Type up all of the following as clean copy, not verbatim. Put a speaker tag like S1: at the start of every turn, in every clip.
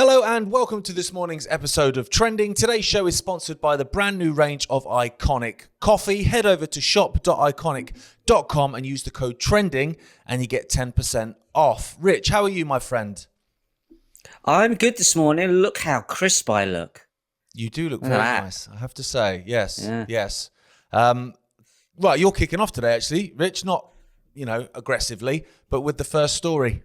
S1: Hello and welcome to this morning's episode of Trending. Today's show is sponsored by the brand new range of Ickonic coffee. Head over to shop.ickonic.com and use the code TRENDING and you get 10% off. Rich, how are you, my friend?
S2: I'm good this morning. Look how crisp I look.
S1: You do look very nice, I have to say. Yes,
S2: Yeah.
S1: yes. Right, you're kicking off today, actually, Rich. Not, aggressively, but with the first story.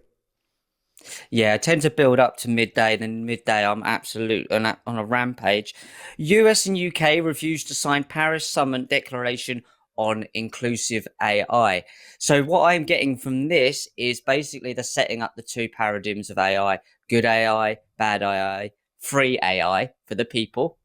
S2: Yeah, I tend to build up to midday, then midday I'm absolute on a rampage. US and UK refused to sign Paris Summit Declaration on Inclusive AI. So what I'm getting from this is basically the setting up the two paradigms of AI: good AI, bad AI, free AI for the people,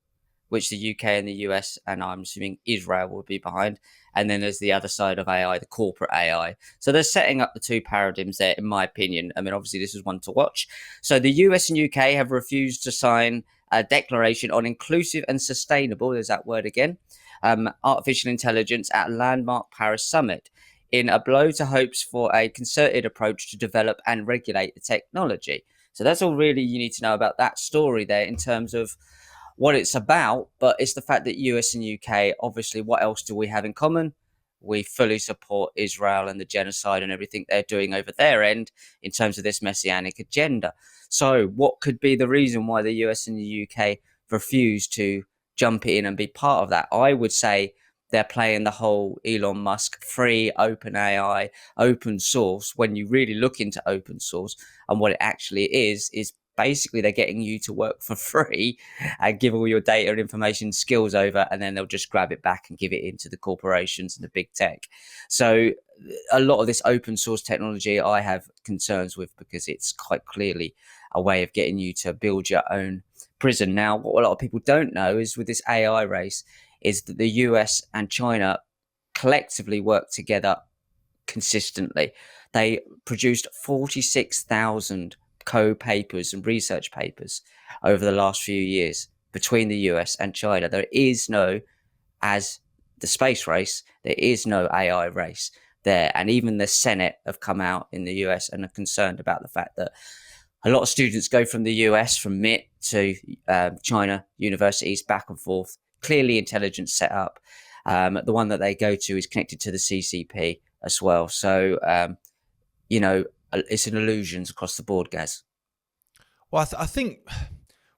S2: which the UK and the US and I'm assuming Israel will be behind. And then there's the other side of AI, the corporate AI. So they're setting up the two paradigms there, in my opinion. I mean, obviously, this is one to watch. So the US and UK have refused to sign a declaration on inclusive and sustainable, there's that word again, artificial intelligence at landmark Paris summit, in a blow to hopes for a concerted approach to develop and regulate the technology. So that's all really you need to know about that story there in terms of what it's about, but it's the fact that US and UK, obviously, what else do we have in common? We fully support Israel and the genocide and everything they're doing over their end in terms of this messianic agenda. So what could be the reason why the US and the UK refuse to jump in and be part of that? I would say they're playing the whole Elon Musk free, open AI, open source. When you really look into open source and what it actually is basically they're getting you to work for free and give all your data and information skills over, and then they'll just grab it back and give it into the corporations and the big tech. So a lot of this open source technology I have concerns with, because it's quite clearly a way of getting you to build your own prison. Now, what a lot of people don't know is with this AI race is that the US and China collectively work together consistently. They produced 46,000 co-papers and research papers over the last few years between the US and China. There is no, as the space race, there is no AI race there. And even the Senate have come out in the US and are concerned about the fact that a lot of students go from the US, from MIT to China universities, back and forth, clearly intelligence set up. The one that they go to is connected to the CCP as well. So, it's an illusions across the board, Gaz.
S1: Well, I think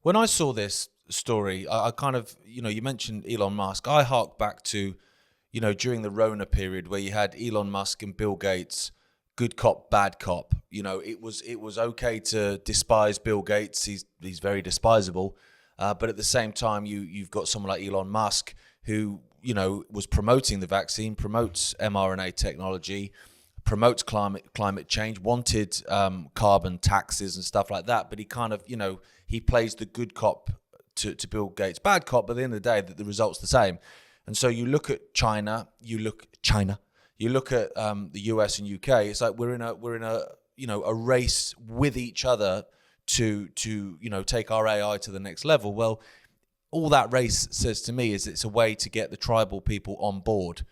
S1: when I saw this story, I kind of, you mentioned Elon Musk. I hark back to, during the Rona period where you had Elon Musk and Bill Gates, good cop, bad cop. It was okay to despise Bill Gates. He's very despisable. But at the same time, you've got someone like Elon Musk who, was promoting the vaccine, promotes mRNA technology, promotes climate change, wanted carbon taxes and stuff like that. But he kind of, he plays the good cop to Bill Gates, bad cop. But at the end of the day, the result's the same. And so you look at China, you look at the US and UK. It's like we're in a race with each other to take our AI to the next level. Well, all that race says to me is it's a way to get the tribal people on board.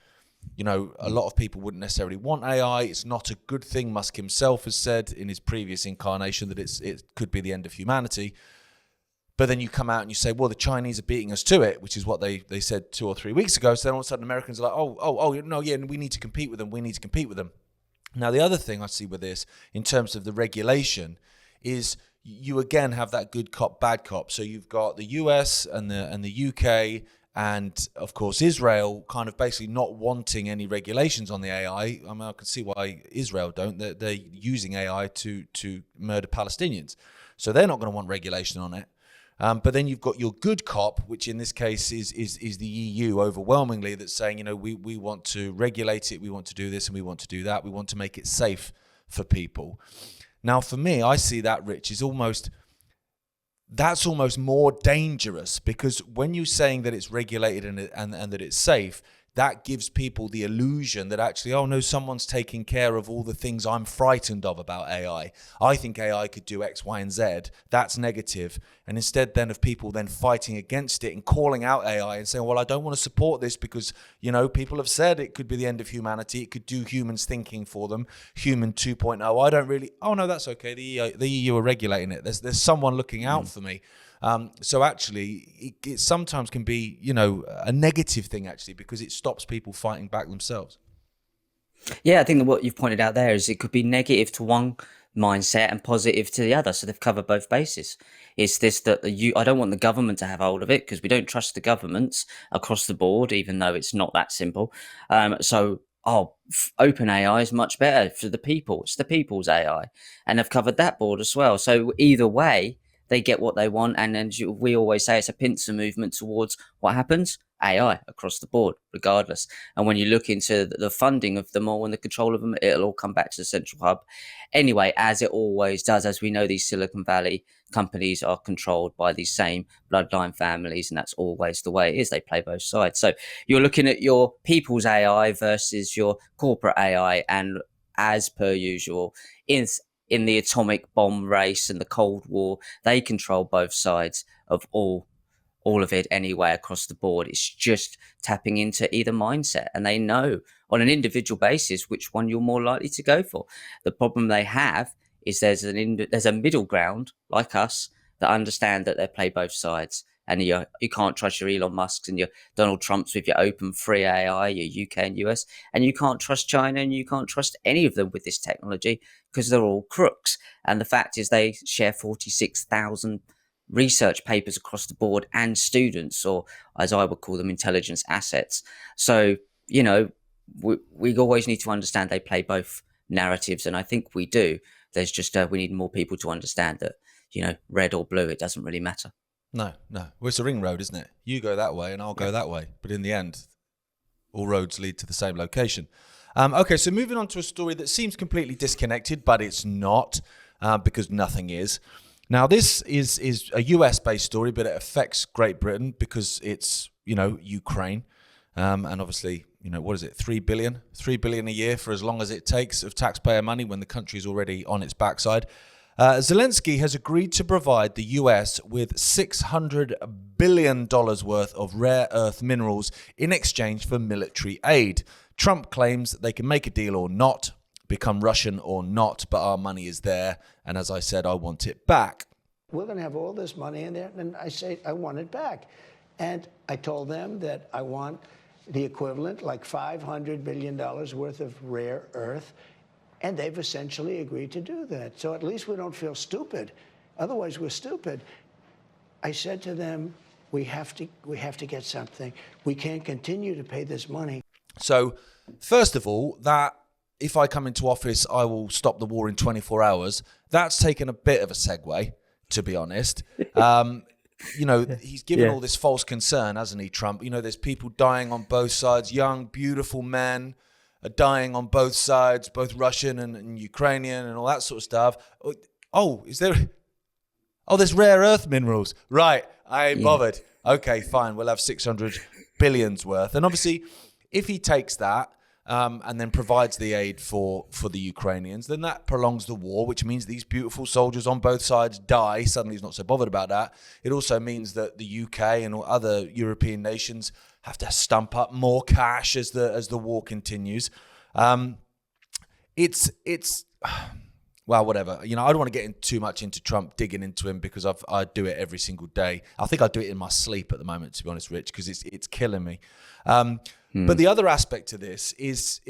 S1: A lot of people wouldn't necessarily want AI. It's not a good thing. Musk himself has said in his previous incarnation that it could be the end of humanity. But then you come out and you say, well, the Chinese are beating us to it, which is what they said 2 or 3 weeks ago. So then all of a sudden Americans are like, no, yeah, we need to compete with them. Now, the other thing I see with this in terms of the regulation is you again have that good cop, bad cop. So you've got the US and the UK and, of course, Israel kind of basically not wanting any regulations on the AI. I mean, I can see why Israel don't. They're using AI to murder Palestinians. So they're not going to want regulation on it. But then you've got your good cop, which in this case is the EU overwhelmingly, that's saying, we want to regulate it, we want to do this and we want to do that. We want to make it safe for people. Now, for me, I see that, Rich, that's almost more dangerous, because when you're saying that it's regulated and that it's safe, that gives people the illusion that actually, oh no, someone's taking care of all the things I'm frightened of about AI. I think AI could do X, Y, and Z. That's negative. And instead then of people then fighting against it and calling out AI and saying, well, I don't want to support this because, you know, people have said it could be the end of humanity. It could do humans thinking for them. Human 2.0. I don't really, oh no, that's okay. The EU are regulating it. There's someone looking out for me. So actually, it sometimes can be, you know, a negative thing actually, because it stops people fighting back themselves.
S2: Yeah, I think that what you've pointed out there is it could be negative to one mindset and positive to the other. So they've covered both bases. It's this that I don't want the government to have hold of it because we don't trust the governments across the board, even though it's not that simple. Open AI is much better for the people. It's the people's AI, and they've covered that board as well. So either way, they get what they want, and then we always say it's a pincer movement towards what happens. AI across the board, regardless. And when you look into the funding of them all and the control of them, it'll all come back to the central hub. Anyway, as it always does, as we know, these Silicon Valley companies are controlled by these same bloodline families, and that's always the way it is. They play both sides. So you're looking at your people's AI versus your corporate AI, and as per usual, in the atomic bomb race and the Cold War, they control both sides of all of it anyway across the board. It's just tapping into either mindset, and they know on an individual basis which one you're more likely to go for. The problem they have is there's a middle ground like us that understand that they play both sides, and you can't trust your Elon Musks and your Donald Trumps with your open free AI, your UK and US, and you can't trust China and you can't trust any of them with this technology because they're all crooks. And the fact is they share 46,000 research papers across the board and students, or as I would call them, intelligence assets. So, you know, we always need to understand they play both narratives, and I think we do. There's just we need more people to understand that, you know, red or blue, it doesn't really matter.
S1: No. Well, it's a ring road, isn't it? You go that way and I'll go that way. But in the end, all roads lead to the same location. Okay, so moving on to a story that seems completely disconnected, but it's not, because nothing is. Now, this is a US-based story, but it affects Great Britain because it's, you know, Ukraine. And obviously, you know, what is it, 3 billion a year for as long as it takes of taxpayer money when the country's already on its backside. Zelensky has agreed to provide the US with $600 billion worth of rare earth minerals in exchange for military aid. Trump claims that they can make a deal or not, become Russian or not, but our money is there. And as I said, I want it back.
S3: We're going to have all this money in there, and I say, I want it back. And I told them that I want the equivalent, like $500 billion worth of rare earth, and they've essentially agreed to do that. So at least we don't feel stupid. Otherwise, we're stupid. I said to them, we have to get something. We can't continue to pay this money.
S1: So, first of all, that if I come into office, I will stop the war in 24 hours. That's taken a bit of a segue, to be honest. You know, he's given all this false concern, hasn't he, Trump? You know, there's people dying on both sides, young, beautiful men are dying on both sides, both Russian and Ukrainian and all that sort of stuff. Oh, there's rare earth minerals. Right, I ain't bothered. Okay, fine, we'll have 600 billions worth. And obviously, if he takes that, and then provides the aid for the Ukrainians, then that prolongs the war, which means these beautiful soldiers on both sides die. Suddenly he's not so bothered about that. It also means that the UK and other European nations have to stump up more cash as the war continues. It's well, whatever. You know, I don't want to get too much into Trump, digging into him, because I do it every single day. I think I do it in my sleep at the moment, to be honest, Rich, because it's killing me. But the other aspect to this is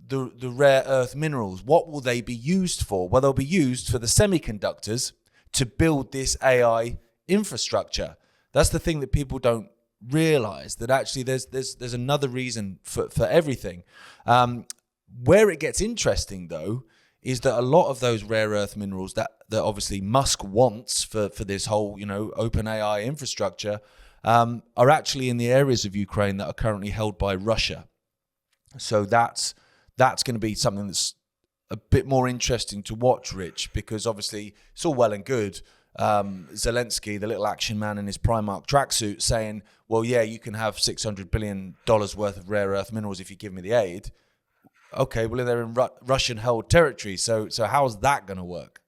S1: the rare earth minerals. What will they be used for? Well, they'll be used for the semiconductors to build this AI infrastructure. That's the thing that people don't realize, that actually there's another reason for everything. Where it gets interesting, though, is that a lot of those rare earth minerals that obviously Musk wants for this whole, you know, open AI infrastructure, are actually in the areas of Ukraine that are currently held by Russia. So that's going to be something that's a bit more interesting to watch, Rich, because obviously it's all well and good Zelensky, the little action man in his Primark tracksuit, saying, well, yeah, you can have $600 billion worth of rare earth minerals if you give me the aid. Okay, well, they're in Russian-held territory, so how's that going to work?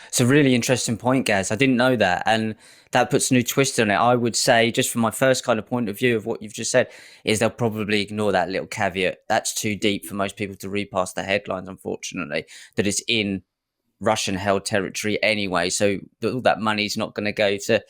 S2: It's a really interesting point, Gaz. I didn't know that, and that puts a new twist on it. I would say, just from my first kind of point of view of what you've just said, is they'll probably ignore that little caveat. That's too deep for most people to read past the headlines, unfortunately, that it's in Russian-held territory anyway. So all that money's not going to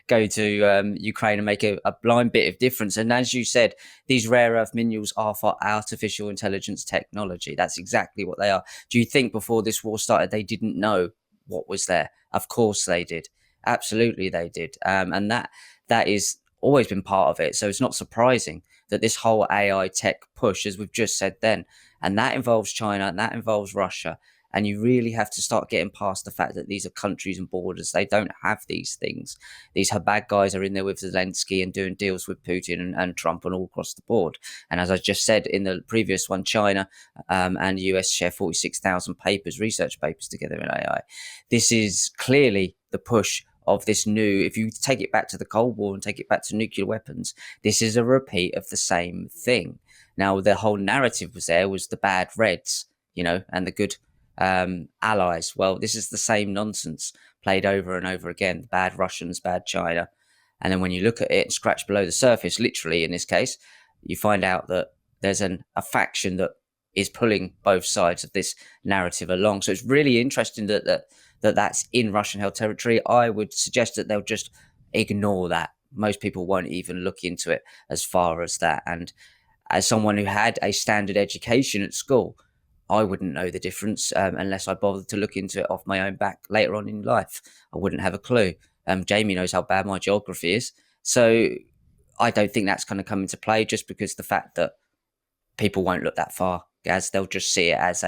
S2: go to Ukraine and make a blind bit of difference. And as you said, these rare earth minerals are for artificial intelligence technology. That's exactly what they are. Do you think before this war started, they didn't know what was there? Of course they did. Absolutely they did. And that is always been part of it. So it's not surprising that this whole AI tech push, as we've just said then, and that involves China and that involves Russia. And you really have to start getting past the fact that these are countries and borders. They don't have these things. These bad guys are in there with Zelensky and doing deals with Putin and Trump and all across the board. And as I just said in the previous one, China and the US share 46,000 research papers together in AI. This is clearly the push of this new, if you take it back to the Cold War and take it back to nuclear weapons, this is a repeat of the same thing. Now, the whole narrative was the bad Reds, and the good allies. Well, this is the same nonsense played over and over again. Bad Russians, bad China. And then when you look at it and scratch below the surface, literally in this case, you find out that there's a faction that is pulling both sides of this narrative along. So it's really interesting that's in Russian-held territory. I would suggest that they'll just ignore that. Most people won't even look into it as far as that. And as someone who had a standard education at school, I wouldn't know the difference unless I bothered to look into it off my own back later on in life. I wouldn't have a clue. Jamie knows how bad my geography is. So I don't think that's going to come into play, just because the fact that people won't look that far, as they'll just see it as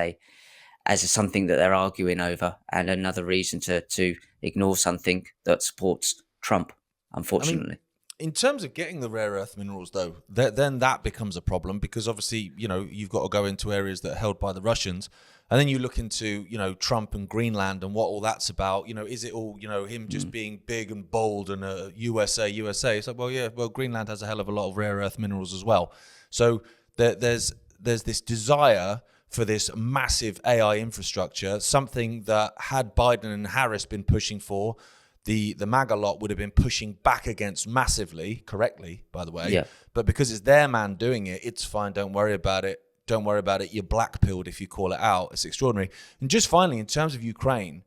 S2: something that they're arguing over and another reason to ignore something that supports Trump, unfortunately.
S1: In terms of getting the rare earth minerals, though, then that becomes a problem, because obviously, you've got to go into areas that are held by the Russians. And then you look into, Trump and Greenland and what all that's about. Is it all, him just being big and bold and USA? It's like, Greenland has a hell of a lot of rare earth minerals as well. So there's this desire for this massive AI infrastructure, something that had Biden and Harris been pushing for, the MAGA lot would have been pushing back against massively, correctly, by the way. Yeah. But because it's their man doing it, it's fine. Don't worry about it. Don't worry about it. You're black-pilled if you call it out. It's extraordinary. And just finally, in terms of Ukraine,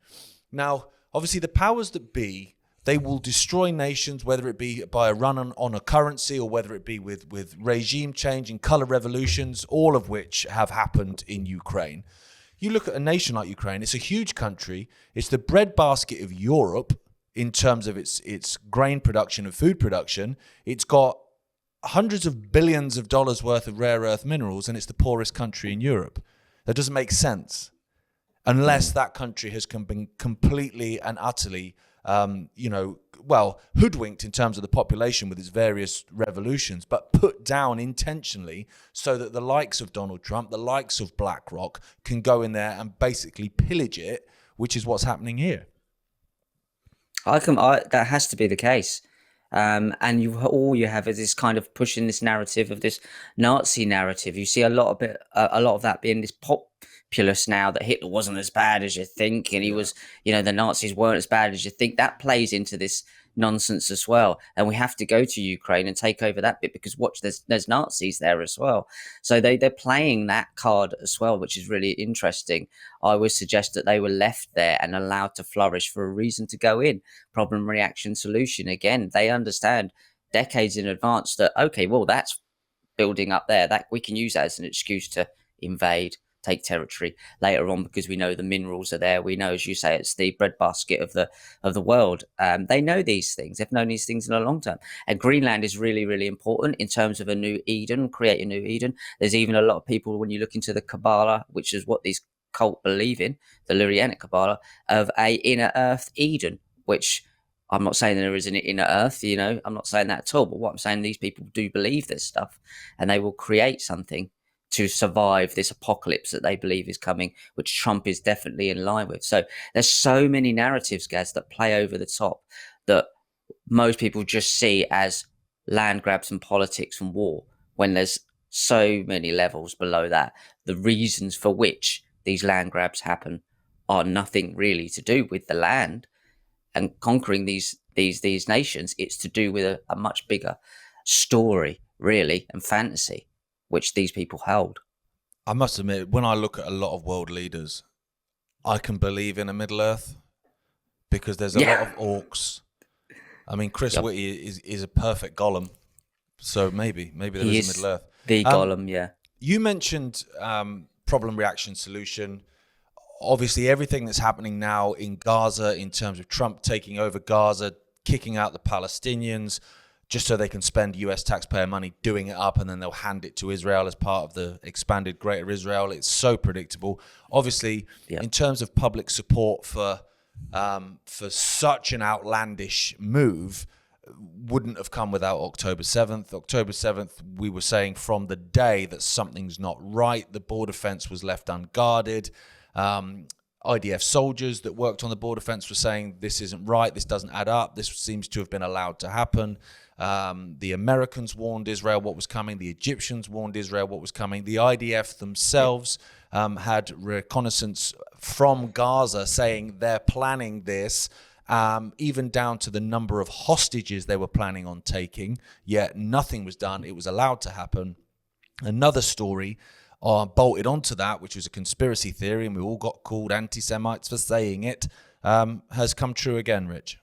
S1: now, obviously the powers that be, they will destroy nations, whether it be by a run on a currency or whether it be with regime change and color revolutions, all of which have happened in Ukraine. You look at a nation like Ukraine, it's a huge country. It's the breadbasket of Europe in terms of its grain production and food production. It's got hundreds of billions of dollars worth of rare earth minerals, and it's the poorest country in Europe. That doesn't make sense unless that country has been completely and utterly, hoodwinked in terms of the population with its various revolutions, but put down intentionally so that the likes of Donald Trump, the likes of BlackRock can go in there and basically pillage it, which is what's happening here.
S2: That has to be the case. And all you have is this kind of pushing this narrative of this Nazi narrative. You see a lot of that being this populist now, that Hitler wasn't as bad as you think, and he was, the Nazis weren't as bad as you think. That plays into this nonsense as well. And we have to go to Ukraine and take over that bit, because there's Nazis there as well. So they're playing that card as well, which is really interesting. I would suggest that they were left there and allowed to flourish for a reason to go in. Problem, reaction, solution. Again, they understand decades in advance that, okay, well, that's building up there, that we can use that as an excuse to invade, take territory later on, because we know the minerals are there. We know, as you say, it's the breadbasket of the world. They know these things. They've known these things in a long time. And Greenland is really, really important in terms of a new Eden, create a new Eden. There's even a lot of people, when you look into the Kabbalah, which is what these cult believe in, the Lurianic Kabbalah, of a inner earth Eden, which I'm not saying there is an inner earth, I'm not saying that at all. But what I'm saying, these people do believe this stuff, and they will create something to survive this apocalypse that they believe is coming, which Trump is definitely in line with. So there's so many narratives, Gaz, that play over the top that most people just see as land grabs and politics and war, when there's so many levels below that. The reasons for which these land grabs happen are nothing really to do with the land and conquering these nations. It's to do with a much bigger story, really, and fantasy, which these people hold.
S1: I must admit, when I look at a lot of world leaders, I can believe in a Middle Earth because there's a lot of orcs. I mean, Chris Whitty is a perfect Gollum, so maybe there is a Middle Earth.
S2: The Gollum, yeah.
S1: You mentioned problem, reaction, solution. Obviously, everything that's happening now in Gaza in terms of Trump taking over Gaza, kicking out the Palestinians, just so they can spend US taxpayer money doing it up, and then they'll hand it to Israel as part of the expanded Greater Israel. It's so predictable. Obviously, in terms of public support for such an outlandish move, wouldn't have come without October 7th. October 7th, we were saying from the day that something's not right. The border fence was left unguarded. IDF soldiers that worked on the border fence were saying this isn't right, this doesn't add up, this seems to have been allowed to happen. The Americans warned Israel what was coming, the Egyptians warned Israel what was coming, the IDF themselves had reconnaissance from Gaza saying they're planning this, even down to the number of hostages they were planning on taking, yet nothing was done. It was allowed to happen. Another story bolted onto that, which was a conspiracy theory, and we all got called anti-Semites for saying it, has come true again, Rich.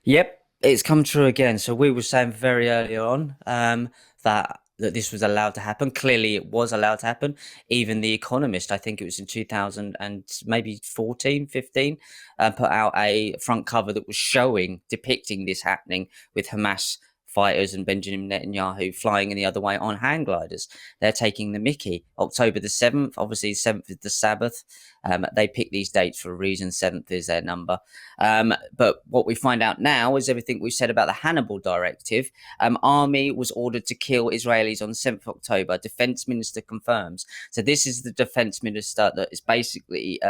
S2: Yep, it's come true again. So we were saying very early on that this was allowed to happen. Clearly, it was allowed to happen. Even The Economist, I think it was in 2000 and maybe 14, 15, put out a front cover that was depicting this happening with Hamas fighters and Benjamin Netanyahu flying in the other way on hang gliders. They're taking the mickey. October the 7th, obviously 7th is the Sabbath. They pick these dates for a reason. 7th is their number. But what we find out now is everything we've said about the Hannibal Directive. Army was ordered to kill Israelis on 7th October. Defense minister confirms. So this is the defense minister that is basically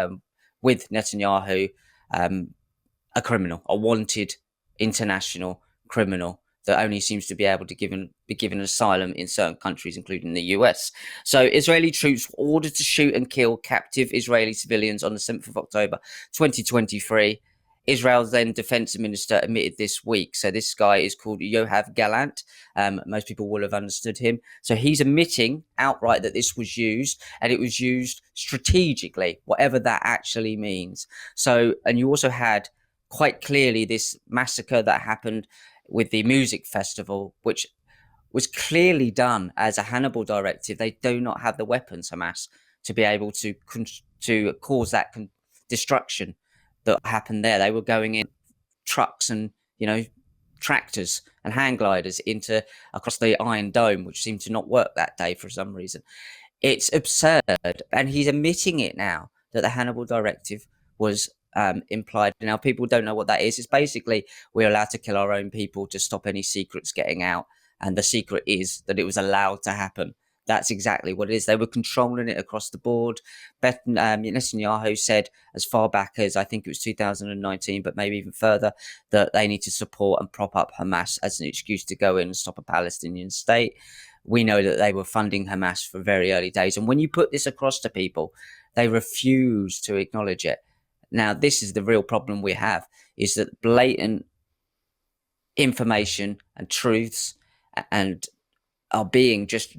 S2: with Netanyahu, a criminal, a wanted international criminal that only seems to be able to be given asylum in certain countries, including the US. So Israeli troops were ordered to shoot and kill captive Israeli civilians on the 7th of October, 2023. Israel's then defense minister admitted this week. So this guy is called Yoav Gallant. Most people will have understood him. So he's admitting outright that this was used, and it was used strategically, whatever that actually means. So, and you also had quite clearly this massacre that happened with the music festival, which was clearly done as a Hannibal Directive. They do not have the weapons, Hamas, to be able to cause that destruction that happened there. They were going in trucks and tractors and hang gliders across the Iron Dome, which seemed to not work that day for some reason. It's absurd, and he's admitting it now that the Hannibal Directive was implied. Now, people don't know what that is. It's basically we're allowed to kill our own people to stop any secrets getting out. And the secret is that it was allowed to happen. That's exactly what it is. They were controlling it across the board. Netanyahu said as far back as I think it was 2019, but maybe even further, that they need to support and prop up Hamas as an excuse to go in and stop a Palestinian state. We know that they were funding Hamas for very early days. And when you put this across to people, they refuse to acknowledge it. Now, this is the real problem we have, is that blatant information and truths and are being just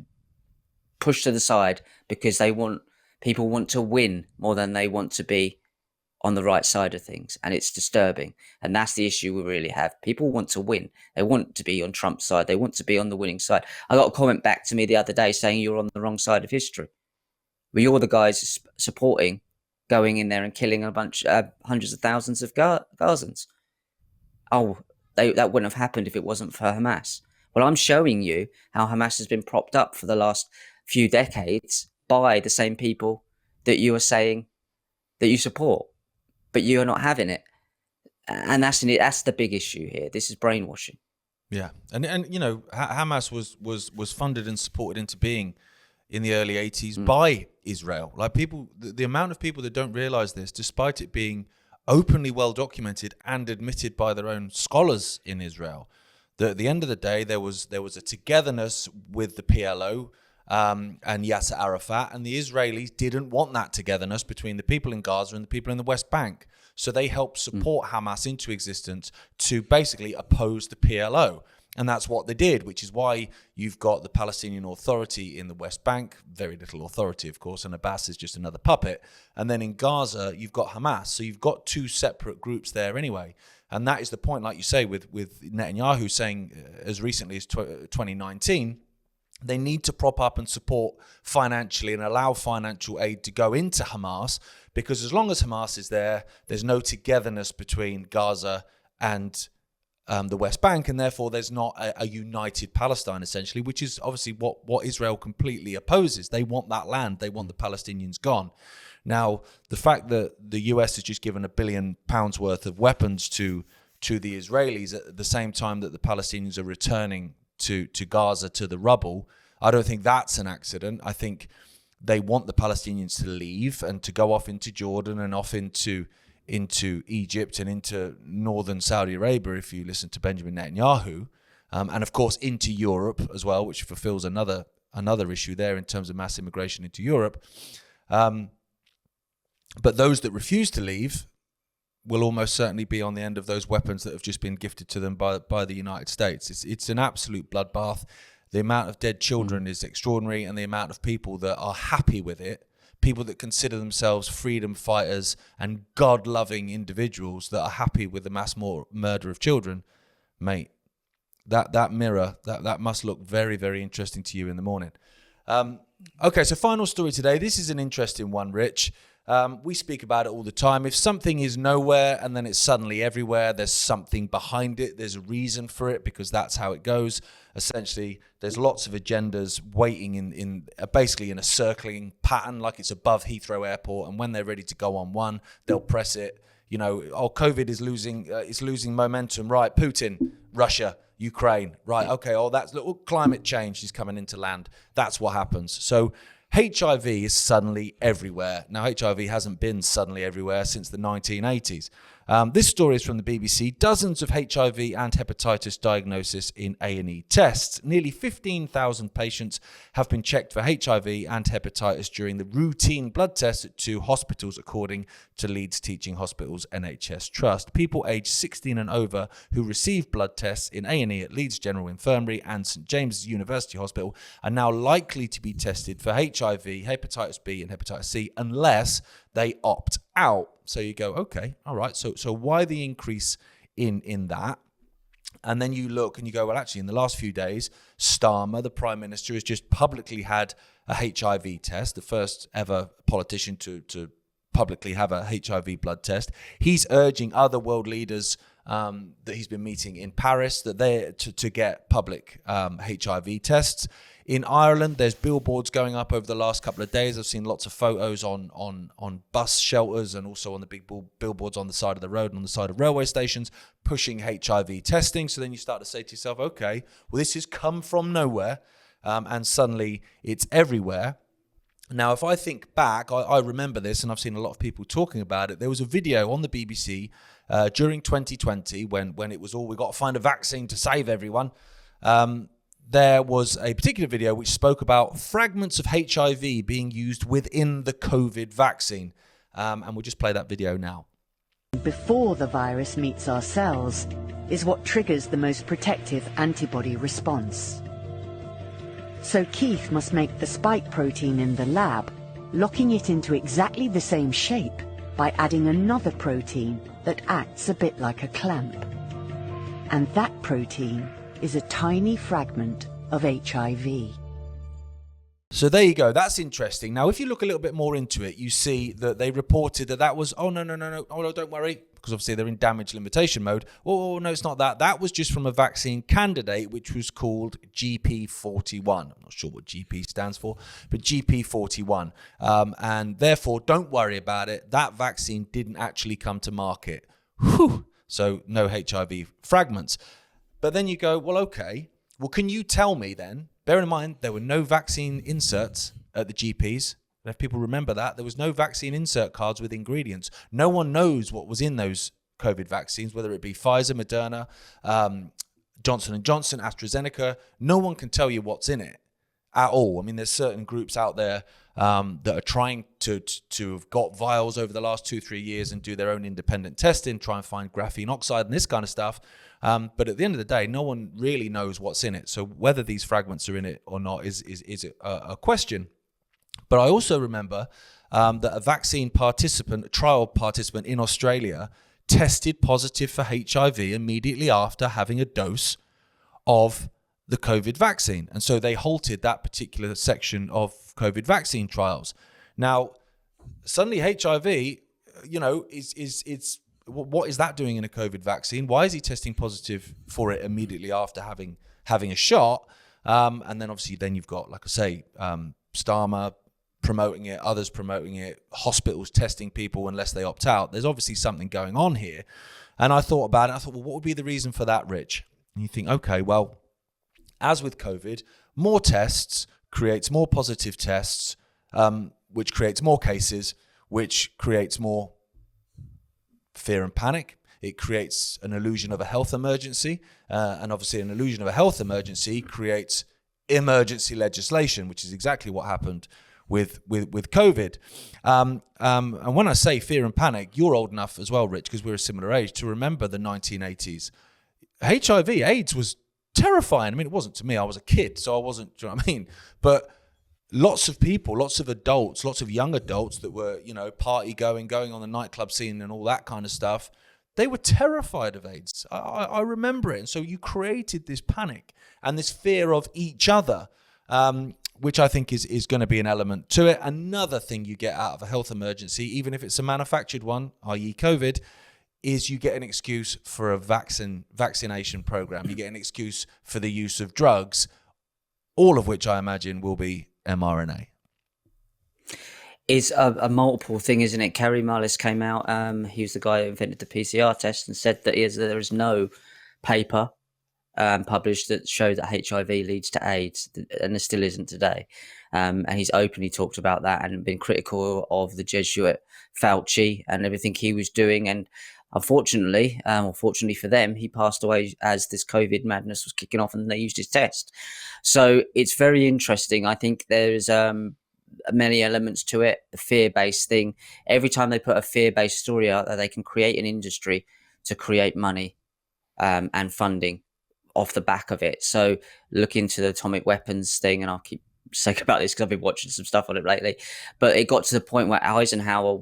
S2: pushed to the side because people want to win more than they want to be on the right side of things. And it's disturbing. And that's the issue we really have. People want to win. They want to be on Trump's side. They want to be on the winning side. I got a comment back to me the other day saying you're on the wrong side of history. Well, you're the guys supporting going in there and killing a bunch, hundreds of thousands of Gazans. Oh, that wouldn't have happened if it wasn't for Hamas. Well, I'm showing you how Hamas has been propped up for the last few decades by the same people that you are saying that you support, but you are not having it. And that's the big issue here. This is brainwashing.
S1: Yeah, and Hamas was funded and supported into being in the early 80s by Israel. Like people, the amount of people that don't realize this, despite it being openly well documented and admitted by their own scholars in Israel, that at the end of the day, there was a togetherness with the PLO and Yasser Arafat, and the Israelis didn't want that togetherness between the people in Gaza and the people in the West Bank. So they helped support Hamas into existence to basically oppose the PLO. And that's what they did, which is why you've got the Palestinian Authority in the West Bank, very little authority, of course, and Abbas is just another puppet. And then in Gaza, you've got Hamas. So you've got two separate groups there anyway. And that is the point, like you say, with Netanyahu saying as recently as 2019, they need to prop up and support financially and allow financial aid to go into Hamas, because as long as Hamas is there, there's no togetherness between Gaza and the West Bank, and therefore there's not a united Palestine, essentially, which is obviously what Israel completely opposes. They want that land. They want the Palestinians gone. Now, the fact that the US has just given £1 billion worth of weapons to the Israelis at the same time that the Palestinians are returning to Gaza, to the rubble, I don't think that's an accident. I think they want the Palestinians to leave and to go off into Jordan and off into Egypt and into northern Saudi Arabia, if you listen to Benjamin Netanyahu, and of course into Europe as well, which fulfills another issue there in terms of mass immigration into Europe. But those that refuse to leave will almost certainly be on the end of those weapons that have just been gifted to them by the United States. It's an absolute bloodbath. The amount of dead children is extraordinary, and the amount of people that are happy with it, people that consider themselves freedom fighters and God-loving individuals that are happy with the mass murder of children, mate, that mirror, that must look very, very interesting to you in the morning. Okay, so final story today. This is an interesting one, Rich. We speak about it all the time. If something is nowhere and then it's suddenly everywhere, there's something behind it. There's a reason for it, because that's how it goes. Essentially, there's lots of agendas waiting in basically in a circling pattern, like it's above Heathrow Airport. And when they're ready to go on one, they'll press it. You know, COVID is losing momentum. Right, Putin, Russia, Ukraine. Right, okay. That's climate change is coming into land. That's what happens. So HIV is suddenly everywhere. Now, HIV hasn't been suddenly everywhere since the 1980s. This story is from the BBC. Dozens of HIV and hepatitis diagnosis in A&E tests. Nearly 15,000 patients have been checked for HIV and hepatitis during the routine blood tests at two hospitals, according to Leeds Teaching Hospitals NHS Trust. People aged 16 and over who receive blood tests in A&E at Leeds General Infirmary and St James's University Hospital are now likely to be tested for HIV, hepatitis B and hepatitis C unless they opt out. So you go, okay, all right. So why the increase in that? And then you look and you go, well, actually, in the last few days, Starmer, the Prime Minister, has just publicly had a HIV test, the first ever politician to publicly have a HIV blood test. He's urging other world leaders that he's been meeting in Paris that they to get public HIV tests. In Ireland, there's billboards going up over the last couple of days. I've seen lots of photos on bus shelters and also on the big billboards on the side of the road and on the side of railway stations pushing HIV testing. So then you start to say to yourself, okay, well, this has come from nowhere and suddenly it's everywhere. Now, if I think back, I remember this, and I've seen a lot of people talking about it. There was a video on the BBC during 2020 when it was all, we got to find a vaccine to save everyone. There was a particular video which spoke about fragments of HIV being used within the COVID vaccine. And we'll just play that video now.
S4: Before the virus meets our cells is what triggers the most protective antibody response. So Keith must make the spike protein in the lab, locking it into exactly the same shape by adding another protein that acts a bit like a clamp. And that protein is a tiny fragment of HIV.
S1: So there you go. That's interesting. Now, if you look a little bit more into it, you see that they reported that was, oh, no, don't worry, because obviously they're in damage limitation mode. Oh, no, it's not that. That was just from a vaccine candidate, which was called GP41. I'm not sure what GP stands for, but GP41. And therefore, don't worry about it. That vaccine didn't actually come to market. Whew. So no HIV fragments. But then you go, well, okay. Well, can you tell me then bear in mind, there were no vaccine inserts at the GPs. And if people remember that, there was no vaccine insert cards with ingredients. No one knows what was in those COVID vaccines, whether it be Pfizer, Moderna, Johnson & Johnson, AstraZeneca. No one can tell you what's in it at all. I mean, there's certain groups out there that are trying to have got vials over the last 2-3 years and do their own independent testing, try and find graphene oxide and this kind of stuff. But at the end of the day, no one really knows what's in it. So whether these fragments are in it or not is a question. But I also remember that a vaccine participant, a trial participant in Australia, tested positive for HIV immediately after having a dose of the COVID vaccine. And so they halted that particular section of COVID vaccine trials. Now, suddenly HIV, is what is that doing in a COVID vaccine? Why is he testing positive for it immediately after having a shot? And then obviously then you've got, like I say, Starmer promoting it, others promoting it, hospitals testing people unless they opt out. There's obviously something going on here. And I thought about it. I thought, well, what would be the reason for that, Rich? And you think, okay, well, as with COVID, more tests creates more positive tests, which creates more cases, which creates more fear and panic. It creates an illusion of a health emergency. And obviously an illusion of a health emergency creates emergency legislation, which is exactly what happened with COVID. And when I say fear and panic, you're old enough as well, Rich, because we're a similar age, to remember the 1980s. HIV, AIDS was terrifying. I mean, it wasn't to me. I was a kid, so I wasn't, do you know what I mean? But lots of people, lots of adults, lots of young adults that were, party going on the nightclub scene and all that kind of stuff, they were terrified of AIDS. I remember it. And so you created this panic and this fear of each other, which I think is going to be an element to it. Another thing you get out of a health emergency, even if it's a manufactured one, i.e. COVID, is you get an excuse for a vaccination program. You get an excuse for the use of drugs, all of which I imagine will be mRNA.
S2: It's a multiple thing, isn't it? Kerry Mullis came out. He was the guy who invented the PCR test and said that there is no paper published that showed that HIV leads to AIDS, and there still isn't today. And he's openly talked about that and been critical of the Jesuit Fauci and everything he was doing. And unfortunately, or fortunately for them, he passed away as this COVID madness was kicking off and they used his test. So it's very interesting. I think there's many elements to it. The fear-based thing. Every time they put a fear-based story out there, they can create an industry to create money and funding off the back of it. So look into the atomic weapons thing, and I'll keep saying about this because I've been watching some stuff on it lately. But it got to the point where Eisenhower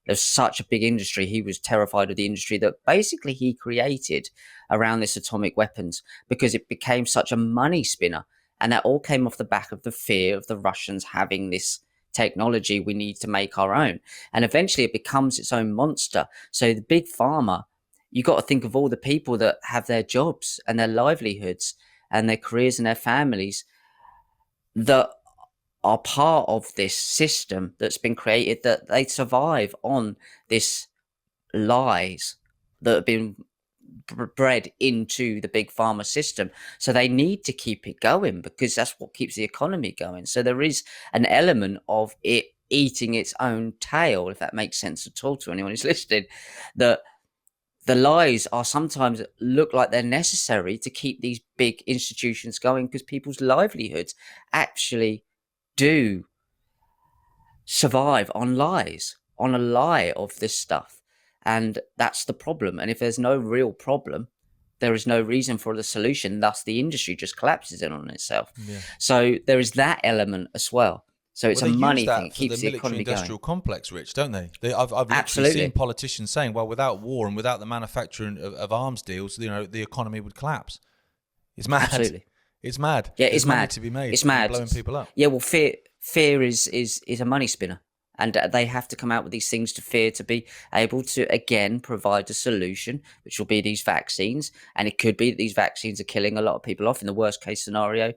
S2: there's such a big industry. He was terrified of the industry that basically he created around this atomic weapons because it became such a money spinner. And that all came off the back of the fear of the Russians having this technology we need to make our own. And eventually it becomes its own monster. So the big pharma, you got to think of all the people that have their jobs and their livelihoods and their careers and their families that are part of this system that's been created, that they survive on this lies that have been bred into the big pharma system. So they need to keep it going because that's what keeps the economy going. So there is an element of it eating its own tail, if that makes sense at all to anyone who's listening, that the lies are sometimes look like they're necessary to keep these big institutions going because people's livelihoods actually do survive on lies, on a lie of this stuff. And that's the problem. And if there's no real problem, there is no reason for the solution. Thus, the industry just collapses in on itself. Yeah. So there is that element as well. So it's a money thing. It keeps the economy going.
S1: Industrial complex, Rich, don't they? I've literally seen politicians saying, well, without war and without the manufacturing of arms deals, the economy would collapse. It's mad. Absolutely. It's mad.
S2: Yeah, it's mad.
S1: To be made.
S2: It's mad.
S1: Blowing people up.
S2: Yeah, well, fear is a money spinner. And they have to come out with these things to fear to be able to, again, provide a solution, which will be these vaccines. And it could be that these vaccines are killing a lot of people off in the worst case scenario.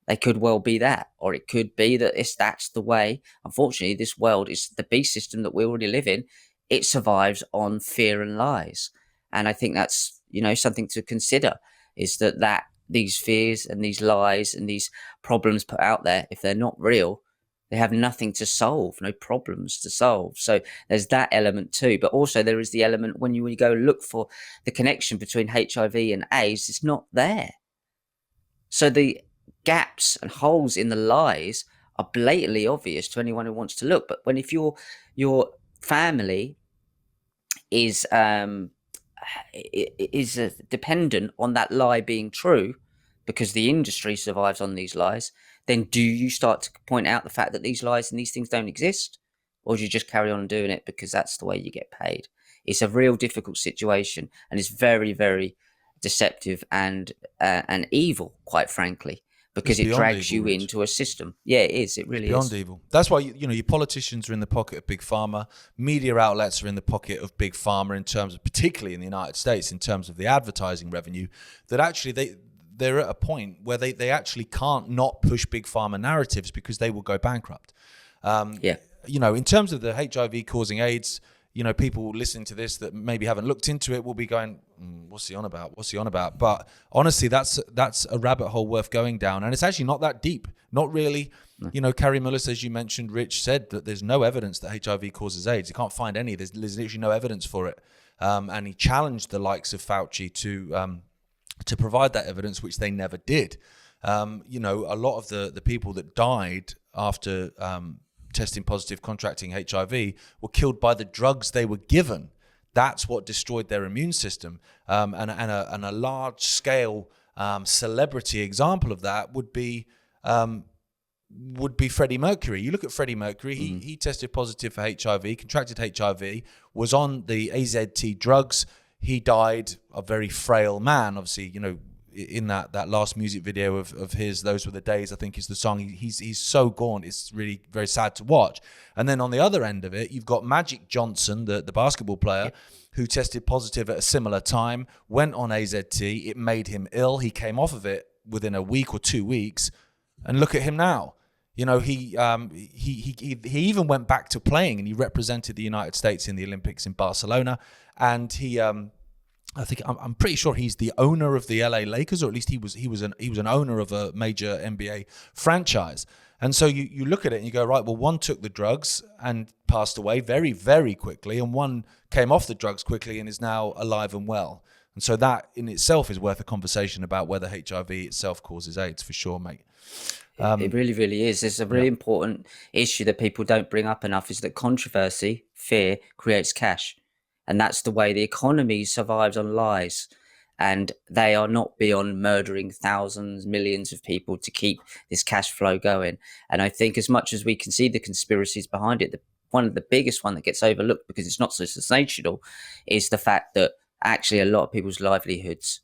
S2: They could well be that. Or it could be that that's the way. Unfortunately, this world is the beast system that we already live in. It survives on fear and lies. And I think that's, something to consider, is that these fears and these lies and these problems put out there, if they're not real, they have nothing to solve, no problems to solve. So there's that element too. But also there is the element when you go look for the connection between HIV and AIDS, it's not there. So the gaps and holes in the lies are blatantly obvious to anyone who wants to look. But if your family is dependent on that lie being true, because the industry survives on these lies, then do you start to point out the fact that these lies and these things don't exist? Or do you just carry on doing it because that's the way you get paid? It's a real difficult situation, and it's very, very deceptive and evil, quite frankly, because it drags you into a system. Yeah, it is. It really is.
S1: Beyond evil. That's why, your politicians are in the pocket of big pharma. Media outlets are in the pocket of big pharma in terms of, particularly in the United States, in terms of the advertising revenue, that actually they're at a point where they actually can't not push big pharma narratives because they will go bankrupt. In terms of the HIV causing AIDS, people listening to this that maybe haven't looked into it will be going, what's he on about? What's he on about? But honestly, that's a rabbit hole worth going down. And it's actually not that deep. Not really. No. Carrie Mullis, as you mentioned, Rich, said that there's no evidence that HIV causes AIDS. You can't find any. There's literally no evidence for it. And he challenged the likes of Fauci to provide that evidence, which they never did. A lot of the people that died after testing positive, contracting HIV, were killed by the drugs they were given. That's what destroyed their immune system. And a large scale celebrity example of that would be Freddie Mercury. You look at Freddie Mercury, he tested positive for HIV, contracted HIV, was on the AZT drugs. He died a very frail man. Obviously, in that last music video of his, Those Were the Days, I think is the song. He's so gaunt. It's really very sad to watch. And then on the other end of it, you've got Magic Johnson, the basketball player, who tested positive at a similar time, went on AZT. It made him ill. He came off of it within a week or 2 weeks. And look at him now. He even went back to playing, and he represented the United States in the Olympics in Barcelona. And I'm pretty sure he's the owner of the LA Lakers, or at least he was an owner of a major NBA franchise. And so you look at it and you go, right, well, one took the drugs and passed away very, very quickly, and one came off the drugs quickly and is now alive and well. And so that in itself is worth a conversation about whether HIV itself causes AIDS, for sure, mate.
S2: It really, really is. It's a really important issue that people don't bring up enough, is that controversy, fear, creates cash. And that's the way the economy survives, on lies. And they are not beyond murdering thousands, millions of people to keep this cash flow going. And I think as much as we can see the conspiracies behind it, one of the biggest one that gets overlooked because it's not so sensational is the fact that actually a lot of people's livelihoods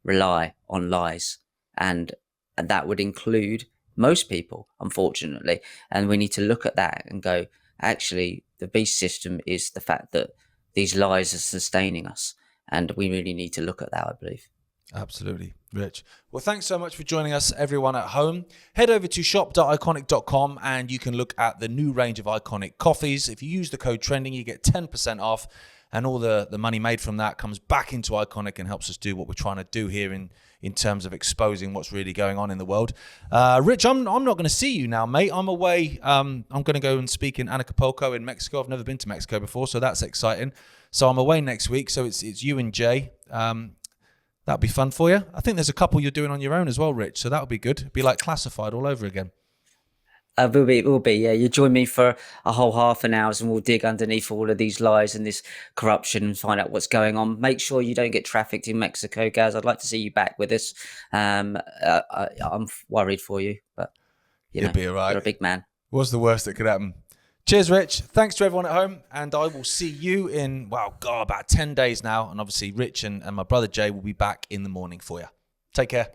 S2: rely on lies. And that would include most people, unfortunately. And we need to look at that and go, actually, the beast system is the fact that these lies are sustaining us. And we really need to look at that, I believe.
S1: Absolutely, Rich. Well, thanks so much for joining us, everyone at home. Head over to shop.ickonic.com and you can look at the new range of Ickonic coffees. If you use the code TRENDING, you get 10% off, and all the money made from that comes back into Ickonic and helps us do what we're trying to do here in terms of exposing what's really going on in the world. Rich, I'm not going to see you now, mate. I'm away. I'm going to go and speak in Acapulco in Mexico. I've never been to Mexico before, so that's exciting. So I'm away next week. So it's you and Jay. That'll be fun for you. I think there's a couple you're doing on your own as well, Rich. So that'll be good. It'll be like Classified all over again.
S2: Will be. Yeah, you join me for a whole half an hour and we'll dig underneath all of these lies and this corruption and find out what's going on. Make sure you don't get trafficked in Mexico, Gaz. I'd like to see you back with us. I'm worried for you, but
S1: you'll be all right.
S2: You're a big man.
S1: What's the worst that could happen? Cheers, Rich. Thanks to everyone at home. And I will see you in, about 10 days now. And obviously, Rich and my brother Jay will be back in the morning for you. Take care.